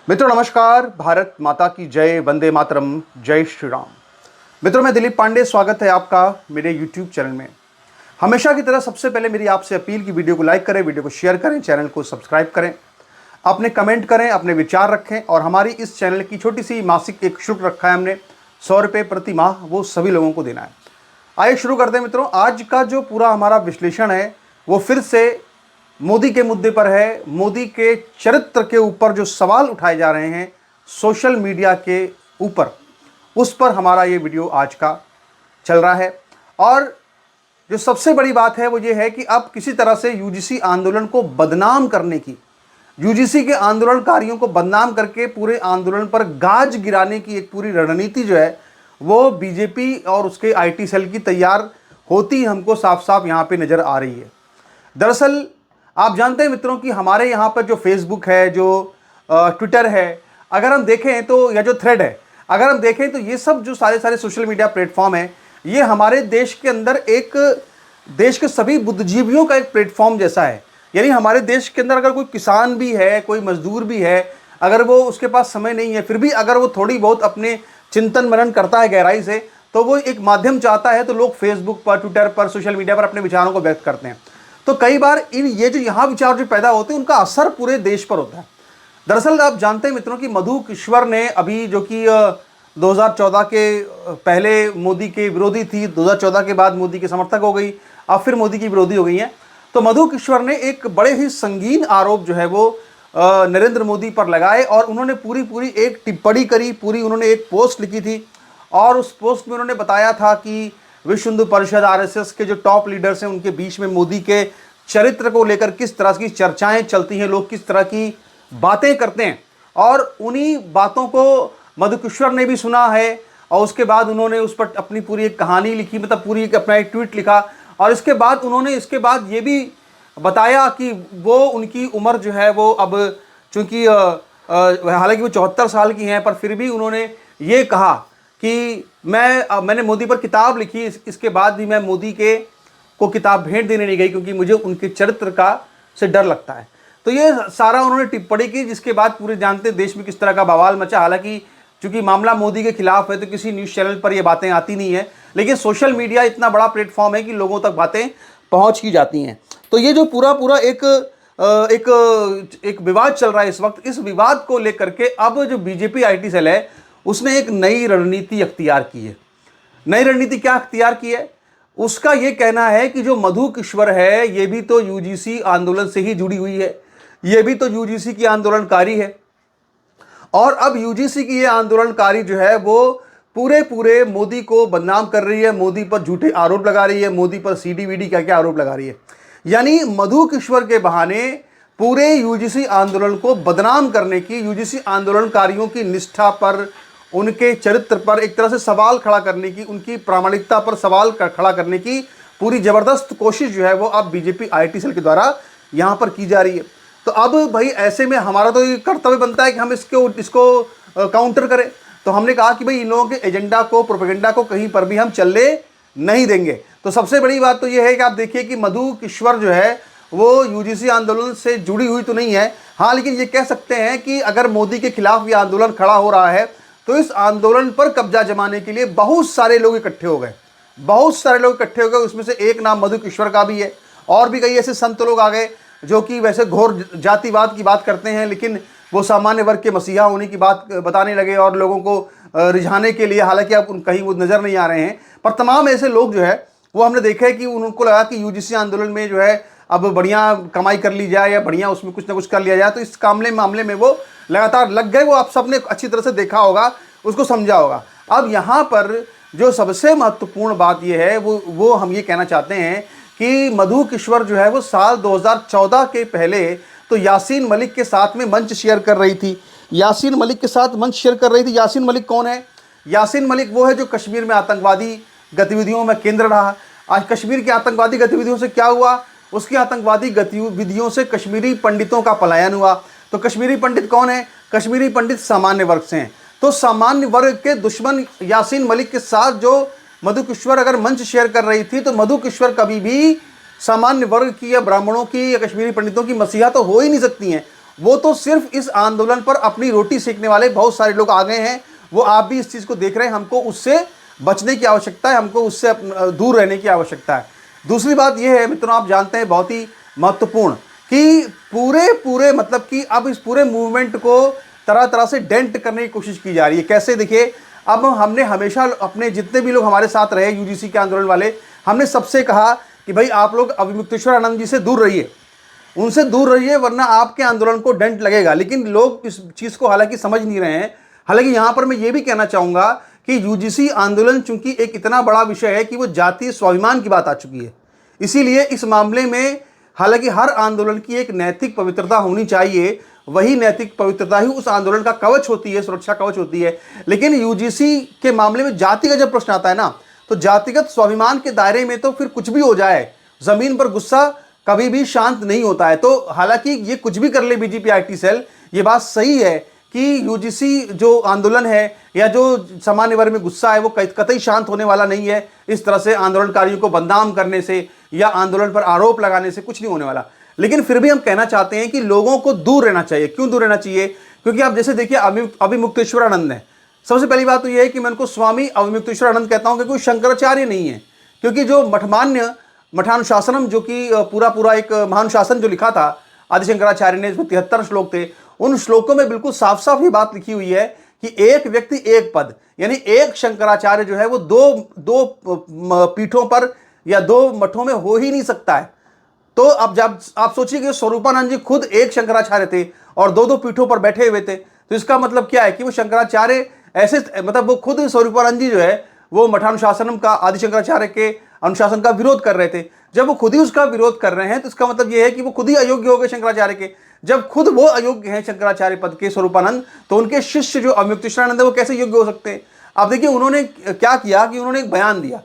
मित्रों नमस्कार, भारत माता की जय, वंदे मातरम, जय श्री राम। मित्रों मैं दिलीप पांडे, स्वागत है आपका मेरे यूट्यूब चैनल में। हमेशा की तरह सबसे पहले मेरी आपसे अपील की वीडियो को लाइक करें, वीडियो को शेयर करें, चैनल को सब्सक्राइब करें, अपने कमेंट करें, अपने विचार रखें। और हमारी इस चैनल की छोटी सी मासिक एक शुल्क रखा है हमने 100 रुपये प्रति माह, वो सभी लोगों को देना है। आइए शुरू करते हैं मित्रों। आज का जो पूरा हमारा विश्लेषण है वो फिर से मोदी के मुद्दे पर है। मोदी के चरित्र के ऊपर जो सवाल उठाए जा रहे हैं सोशल मीडिया के ऊपर, उस पर हमारा ये वीडियो आज का चल रहा है। और जो सबसे बड़ी बात है वो ये है कि अब किसी तरह से यूजीसी आंदोलन को बदनाम करने की, यूजीसी के आंदोलनकारियों को बदनाम करके पूरे आंदोलन पर गाज गिराने की एक पूरी रणनीति जो है वो बीजेपी और उसके आईटी सेल की तैयार होती हमको साफ साफ यहाँ पे नज़र आ रही है। दरअसल आप जानते हैं मित्रों कि हमारे यहाँ पर जो फेसबुक है, जो ट्विटर है, अगर हम देखें तो, या जो थ्रेड है, अगर हम देखें तो ये सब जो सारे सोशल मीडिया प्लेटफॉर्म है, ये हमारे देश के अंदर एक देश के सभी बुद्धिजीवियों का एक प्लेटफॉर्म जैसा है। यानी हमारे देश के अंदर अगर कोई किसान भी है, कोई मजदूर भी है, अगर वो उसके पास समय नहीं है, फिर भी अगर वो थोड़ी बहुत अपने चिंतन मनन करता है गहराई से, तो वो एक माध्यम चाहता है, तो लोग फेसबुक पर, ट्विटर पर, सोशल मीडिया पर अपने विचारों को व्यक्त करते हैं। तो कई बार ये जो यहाँ विचार जो पैदा होते हैं उनका असर पूरे देश पर होता है। दरअसल आप जानते हैं मित्रों कि मधु किश्वर ने अभी, जो कि 2014 के पहले मोदी के विरोधी थी, 2014 के बाद मोदी के समर्थक हो गई, अब फिर मोदी की विरोधी हो गई हैं। तो मधु किश्वर ने एक बड़े ही संगीन आरोप जो है वो नरेंद्र मोदी पर लगाए और उन्होंने पूरी एक टिप्पणी करी, पूरी उन्होंने एक पोस्ट लिखी थी। और उस पोस्ट में उन्होंने बताया था कि विश्व हिंदू परिषद, आरएसएस के जो टॉप लीडर्स हैं उनके बीच में मोदी के चरित्र को लेकर किस तरह की चर्चाएं चलती हैं, लोग किस तरह की बातें करते हैं। और उन्हीं बातों को मधु किश्वर ने भी सुना है और उसके बाद उन्होंने उस पर अपनी पूरी एक कहानी लिखी, मतलब पूरी अपना एक ट्वीट लिखा। और इसके बाद उन्होंने इसके बाद ये भी बताया कि वो उनकी उम्र जो है वो अब, चूँकि हालांकि वो 74 साल की हैं, पर फिर भी उन्होंने ये कहा कि मैंने मोदी पर किताब लिखी, इसके बाद भी मैं मोदी को किताब भेंट देने नहीं गई क्योंकि मुझे उनके चरित्र का से डर लगता है। तो ये सारा उन्होंने टिप्पणी की, जिसके बाद पूरे जानते देश में किस तरह का बवाल मचा। हालांकि चूंकि मामला मोदी के खिलाफ है तो किसी न्यूज़ चैनल पर ये बातें आती नहीं है, लेकिन सोशल मीडिया इतना बड़ा प्लेटफॉर्म है कि लोगों तक बातें पहुँच की जाती हैं। तो ये जो पूरा एक विवाद चल रहा है इस वक्त, इस विवाद को लेकर के अब जो बीजेपी आईटी सेल है उसने एक नई रणनीति अख्तियार की है। नई रणनीति क्या अख्तियार की है? उसका यह कहना है कि जो मधु किश्वर है ये भी तो यूजीसी आंदोलन से ही जुड़ी हुई है, ये भी तो यूजीसी की आंदोलनकारी है। और अब यूजीसी की ये आंदोलनकारी जो है वो पूरे मोदी को बदनाम कर रही है, मोदी पर झूठे आरोप लगा रही है, मोदी पर सीडी वीडी क्या आरोप लगा रही है। यानी मधु किश्वर के बहाने पूरे यूजीसी आंदोलन को बदनाम करने की, यूजीसी आंदोलनकारियों की निष्ठा पर, उनके चरित्र पर एक तरह से सवाल खड़ा करने की, उनकी प्रामाणिकता पर सवाल खड़ा करने की पूरी ज़बरदस्त कोशिश जो है वो अब बीजेपी आईटी सेल के द्वारा यहाँ पर की जा रही है। तो अब भाई ऐसे में हमारा तो ये कर्तव्य बनता है कि हम इसको काउंटर करें। तो हमने कहा कि भाई इन लोगों के एजेंडा को, प्रोपेगेंडा को कहीं पर भी हम चलने नहीं देंगे। तो सबसे बड़ी बात तो ये है कि आप देखिए कि मधु किश्वर जो है वो यूजीसी आंदोलन से जुड़ी हुई तो नहीं है, हाँ, लेकिन ये कह सकते हैं कि अगर मोदी के खिलाफ ये आंदोलन खड़ा हो रहा है तो इस आंदोलन पर कब्जा जमाने के लिए बहुत सारे लोग इकट्ठे हो गए, उसमें से एक नाम मधु किश्वर का भी है। और भी कई ऐसे संत लोग आ गए जो कि वैसे घोर जातिवाद की बात करते हैं, लेकिन वो सामान्य वर्ग के मसीहा होने की बात बताने लगे और लोगों को रिझाने के लिए, हालांकि अब कहीं वो नज़र नहीं आ रहे हैं, पर तमाम ऐसे लोग जो है वो हमने देखा है कि उनको लगा कि यूजीसी आंदोलन में जो है अब बढ़िया कमाई कर ली जाए या बढ़िया उसमें कुछ ना कुछ कर लिया जाए, तो इस मामले में वो लगातार लग गए। वो आप सबने अच्छी तरह से देखा होगा, उसको समझा होगा। अब यहाँ पर जो सबसे महत्वपूर्ण बात ये है वो हम ये कहना चाहते हैं कि मधु किश्वर जो है वो साल 2014 के पहले तो यासीन मलिक के साथ में मंच शेयर कर रही थी। यासीन मलिक कौन है? यासीन मलिक वो है जो कश्मीर में आतंकवादी गतिविधियों में केंद्र रहा। आज कश्मीर की आतंकवादी गतिविधियों से क्या हुआ? उसकी आतंकवादी गतिविधियों से कश्मीरी पंडितों का पलायन हुआ। तो कश्मीरी पंडित कौन है? कश्मीरी पंडित सामान्य वर्ग से हैं। तो सामान्य वर्ग के दुश्मन यासीन मलिक के साथ जो मधु किश्वर अगर मंच शेयर कर रही थी, तो मधु किश्वर कभी भी सामान्य वर्ग की या ब्राह्मणों की या कश्मीरी पंडितों की मसीहा तो हो ही नहीं सकती हैं। वो तो सिर्फ इस आंदोलन पर अपनी रोटी सेकने वाले बहुत सारे लोग आ गए हैं। वो आप भी इस चीज़ को देख रहे हैं। हमको उससे बचने की आवश्यकता है, हमको उससे दूर रहने की आवश्यकता है। दूसरी बात यह है मित्रों, आप जानते हैं बहुत ही महत्वपूर्ण, कि पूरे पूरे मतलब कि अब इस पूरे मूवमेंट को तरह तरह से डेंट करने की कोशिश की जा रही है। कैसे? देखिए, अब हमने हमेशा अपने जितने भी लोग हमारे साथ रहे यूजीसी के आंदोलन वाले, हमने सबसे कहा कि भाई आप लोग अभिमुक्तेश्वर आनंद जी से दूर रहिए, उनसे दूर रहिए, वरना आपके आंदोलन को डेंट लगेगा। लेकिन लोग इस चीज़ को हालांकि समझ नहीं रहे हैं। हालांकि यहाँ पर मैं ये भी कहना चाहूँगा कि यूजीसी आंदोलन चूंकि एक इतना बड़ा विषय है कि वो जातीय स्वाभिमान की बात आ चुकी है, इसीलिए इस मामले में हालांकि हर आंदोलन की एक नैतिक पवित्रता होनी चाहिए, वही नैतिक पवित्रता ही उस आंदोलन का कवच होती है, सुरक्षा कवच होती है। लेकिन यूजीसी के मामले में जाति का जब प्रश्न आता है ना, तो जातिगत स्वाभिमान के दायरे में तो फिर कुछ भी हो जाए, जमीन पर गुस्सा कभी भी शांत नहीं होता है। तो हालांकि ये कुछ भी कर ले बीजेपी आईटी सेल, ये बात सही है कि यूजीसी जो आंदोलन है या जो सामान्य वर्ग में गुस्सा है वो कतई शांत होने वाला नहीं है। इस तरह से आंदोलनकारियों को बदनाम करने से या आंदोलन पर आरोप लगाने से कुछ नहीं होने वाला। लेकिन फिर भी हम कहना चाहते हैं कि लोगों को दूर रहना चाहिए। क्यों दूर रहना चाहिए? क्योंकि आप जैसे देखिए अभिमुक्तेश्वरानंद है। सबसे पहली बात तो यह है कि मैं उनको स्वामी अभिमुक्तेश्वरानंद कहता हूं, क्योंकि वो शंकराचार्य नहीं है। क्योंकि जो मठानुशासनम, जो कि पूरा एक महानुशासन जो लिखा था आदि शंकराचार्य ने, इसमें 73 श्लोक थे, उन श्लोकों में बिल्कुल साफ साफ ये बात लिखी हुई है कि एक व्यक्ति एक पद, यानी एक शंकराचार्य जो है वो दो पीठों पर या दो मठों में हो ही नहीं सकता है। तो अब जब आप सोचिए कि स्वरूपानंद जी खुद एक शंकराचार्य थे और दो पीठों पर बैठे हुए थे, तो इसका मतलब क्या है कि वो शंकराचार्य ऐसे, मतलब वो खुद स्वरूपानंद जी जो है वो मठानुशासनम का, आदि शंकराचार्य के अनुशासन का विरोध कर रहे थे। जब वो खुद ही उसका विरोध कर रहे हैं तो इसका मतलब ये है कि वो खुद ही अयोग्य हो गए शंकराचार्य के। जब खुद वो अयोग्य हैं शंकराचार्य पद के स्वरूपानंद, तो उनके शिष्य जो अभिमुक्तेश्वरानंद है वो कैसे योग्य हो सकते हैं? अब देखिए उन्होंने क्या किया कि उन्होंने एक बयान दिया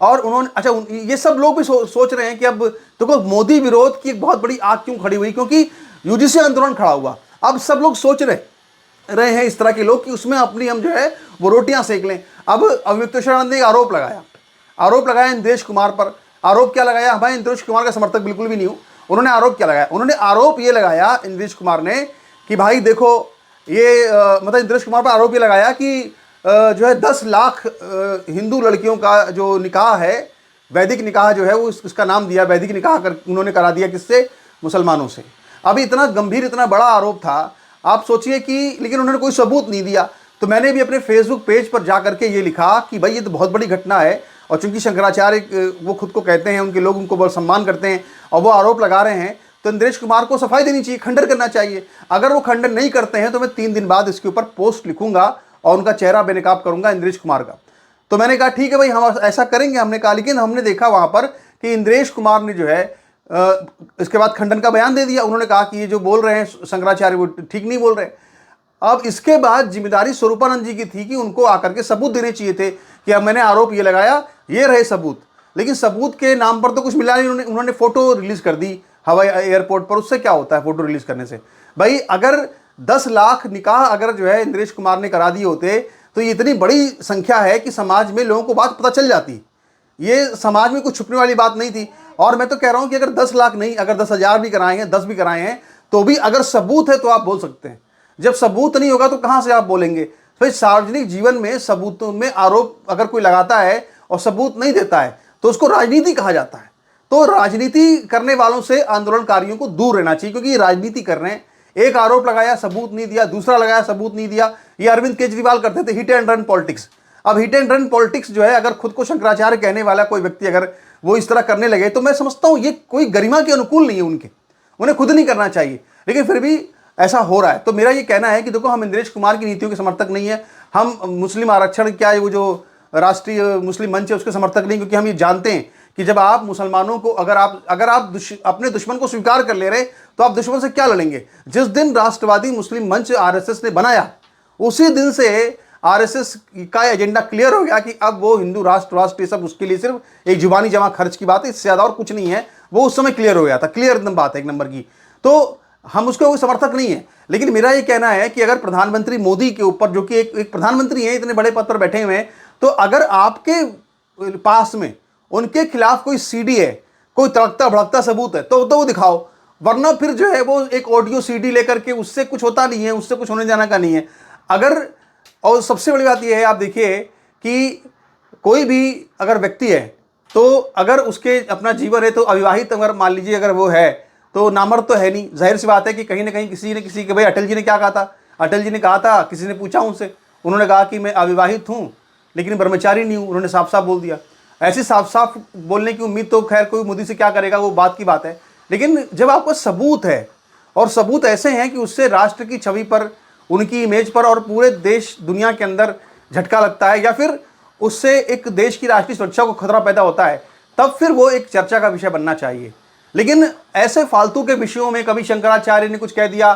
और उन्होंने, अच्छा ये सब लोग भी सोच रहे हैं कि अब देखो मोदी विरोध की एक बहुत बड़ी आग क्यों खड़ी हुई, क्योंकि यूजीसी आंदोलन खड़ा हुआ। अब सब लोग सोच रहे हैं इस तरह के लोग कि उसमें अपनी हम जो है वो रोटियां सेक लें। अब अभिमुक्तेश्वरानंद ने एक आरोप लगाया इंद्रेश कुमार पर। आरोप क्या लगाया? मैं इंद्रेश कुमार का समर्थक बिल्कुल भी नहीं हूं। उन्होंने आरोप क्या लगाया? उन्होंने आरोप ये लगाया इंद्रेश कुमार ने कि भाई देखो ये मतलब इंद्रेश कुमार पर आरोप ये लगाया कि जो है 10 लाख हिंदू लड़कियों का जो निकाह है, वैदिक निकाह जो है वो उसका नाम दिया वैदिक निकाह उन्होंने करा दिया। किससे? मुसलमानों से। अभी इतना गंभीर, इतना बड़ा आरोप था, आप सोचिए कि, लेकिन उन्होंने कोई सबूत नहीं दिया। तो मैंने भी अपने फेसबुक पेज पर जा करके ये लिखा कि भाई ये तो बहुत बड़ी घटना है, और चूंकि शंकराचार्य वो खुद को कहते हैं, उनके लोग उनको बहुत सम्मान करते हैं और वो आरोप लगा रहे हैं, तो इंद्रेश कुमार को सफाई देनी चाहिए, खंडन करना चाहिए। अगर वो खंडन नहीं करते हैं तो मैं 3 दिन बाद इसके ऊपर पोस्ट लिखूंगा और उनका चेहरा बेनकाब करूंगा इंद्रेश कुमार का। तो मैंने कहा ठीक है भाई, हम ऐसा करेंगे। हमने कहा, लेकिन हमने देखा वहां पर कि इंद्रेश कुमार ने जो है इसके बाद खंडन का बयान दे दिया। उन्होंने कहा कि ये जो बोल रहे हैं शंकराचार्य वो ठीक नहीं बोल रहे। अब इसके बाद जिम्मेदारी स्वरूपानंद जी की थी कि उनको आकर के सबूत देने चाहिए थे कि अब मैंने आरोप ये लगाया, ये रहे सबूत। लेकिन सबूत के नाम पर तो कुछ मिला नहीं। उन्होंने फोटो रिलीज कर दी हवाई एयरपोर्ट पर। उससे क्या होता है फोटो रिलीज करने से? भाई अगर 10 लाख निकाह अगर जो है इंद्रेश कुमार ने करा दिए होते तो ये इतनी बड़ी संख्या है कि समाज में लोगों को बात पता चल जाती। ये समाज में कुछ छुपने वाली बात नहीं थी। और मैं तो कह रहा हूं कि अगर 10 लाख नहीं, अगर 10,000 भी कराए हैं, 10 भी कराए हैं, तो भी अगर सबूत है तो आप बोल सकते हैं। जब सबूत नहीं होगा तो कहां से आप बोलेंगे? भाई सार्वजनिक जीवन में सबूतों में आरोप अगर कोई लगाता है और सबूत नहीं देता है तो उसको राजनीति कहा जाता है। तो राजनीति करने वालों से आंदोलनकारियों को दूर रहना चाहिए, क्योंकि ये राजनीति कर रहे हैं। एक आरोप लगाया, सबूत नहीं दिया, दूसरा लगाया, सबूत नहीं दिया। ये अरविंद केजरीवाल करते थे, हिट एंड रन पॉलिटिक्स। अब हिट एंड रन पॉलिटिक्स जो है, अगर खुद को शंकराचार्य कहने वाला कोई व्यक्ति अगर वो इस तरह करने लगे तो मैं समझता हूं ये कोई गरिमा के अनुकूल नहीं है। उन्हें खुद नहीं करना चाहिए, लेकिन फिर भी ऐसा हो रहा है। तो मेरा ये कहना है कि देखो, हम इंद्रेश कुमार की नीतियों के समर्थक नहीं है, हम मुस्लिम आरक्षण क्या है वो जो राष्ट्रीय मुस्लिम मंच है उसके समर्थक नहीं, क्योंकि हम ये जानते हैं कि जब आप मुसलमानों को अगर आप अपने दुश्मन को स्वीकार कर ले रहे तो आप दुश्मन से क्या लड़ेंगे? जिस दिन राष्ट्रवादी मुस्लिम मंच आरएसएस ने बनाया उसी दिन से आरएसएस का एजेंडा क्लियर हो गया कि अब वो हिंदू राष्ट्र सब उसके लिए सिर्फ एक जुबानी जमा खर्च की बात है, इससे ज्यादा और कुछ नहीं है। वो उस समय क्लियर हो गया था, क्लियर एकदम बात है एक नंबर की। तो हम उसके कोई समर्थक नहीं है। लेकिन मेरा ये कहना है कि अगर प्रधानमंत्री मोदी के ऊपर, जो कि एक प्रधानमंत्री हैं, इतने बड़े पद पर बैठे हुए हैं, तो अगर आपके पास में उनके खिलाफ कोई सीडी है, कोई तड़कता भड़कता सबूत है, तो वो दिखाओ। वरना फिर जो है वो एक ऑडियो सीडी लेकर के उससे कुछ होता नहीं है, उससे कुछ होने जाना का नहीं है। अगर, और सबसे बड़ी बात यह है, आप देखिए कि कोई भी अगर व्यक्ति है तो अगर उसके अपना जीवन है तो अविवाहित अगर मान लीजिए अगर वो है तो नामर्द तो है नहीं। जाहिर सी बात है कि कहीं ना कहीं किसी ने किसी के, भाई अटल जी ने क्या कहा था, अटल जी ने कहा था, किसी ने पूछा उनसे, उन्होंने कहा कि मैं अविवाहित हूँ लेकिन ब्रह्मचारी नहीं हूँ, उन्होंने साफ साफ बोल दिया। ऐसी साफ साफ बोलने की उम्मीद तो खैर कोई मोदी से क्या करेगा, वो बात की बात है। लेकिन जब आपको सबूत है, और सबूत ऐसे हैं कि उससे राष्ट्र की छवि पर, उनकी इमेज पर और पूरे देश दुनिया के अंदर झटका लगता है, या फिर उससे एक देश की राष्ट्रीय सुरक्षा को खतरा पैदा होता है, तब फिर वो एक चर्चा का विषय बनना चाहिए। लेकिन ऐसे फालतू के विषयों में कभी शंकराचार्य ने कुछ कह दिया,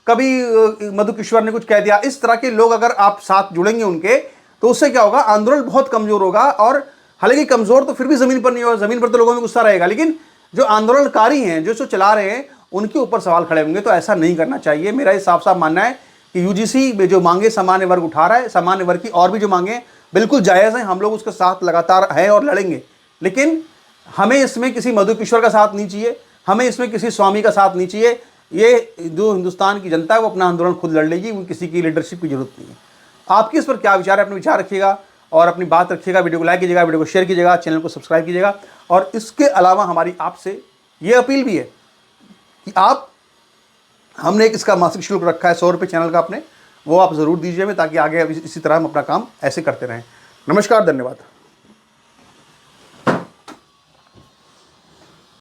कभी मधुकिश्वर ने कुछ कह दिया, इस तरह के लोग अगर आप साथ जुड़ेंगे उनके, तो उससे क्या होगा, आंदोलन बहुत कमजोर होगा। और हालांकि कमजोर तो फिर भी जमीन पर नहीं होगा, जमीन पर तो लोगों में गुस्सा रहेगा, लेकिन जो आंदोलनकारी हैं, जो चला रहे हैं, उनके ऊपर सवाल खड़े होंगे। तो ऐसा नहीं करना चाहिए। मेरा ये साफ साफ मानना है कि यूजीसी में जो मांगे सामान्य वर्ग उठा रहा है, सामान्य वर्ग की और भी जो मांगे बिल्कुल जायज़ हैं, हम लोग उसके साथ लगातार हैं और लड़ेंगे। लेकिन हमें इसमें किसी मधुकिशोर का साथ नहीं चाहिए, हमें इसमें किसी स्वामी का साथ नहीं चाहिए। ये जो हिंदुस्तान की जनता है वो अपना आंदोलन खुद लड़ लेगी, वो किसी की लीडरशिप की जरूरत नहीं है। आपकी इस पर क्या विचार है, अपने विचार रखिएगा और अपनी बात रखिएगा। वीडियो को लाइक कीजिएगा, वीडियो को शेयर कीजिएगा, चैनल को सब्सक्राइब कीजिएगा। और इसके अलावा हमारी आपसे ये अपील भी है कि आप, हमने एक इसका मासिक शुल्क रखा है 100 रुपये चैनल का अपने, वो आप ज़रूर दीजिए, ताकि आगे इसी तरह हम अपना काम ऐसे करते रहें। नमस्कार, धन्यवाद।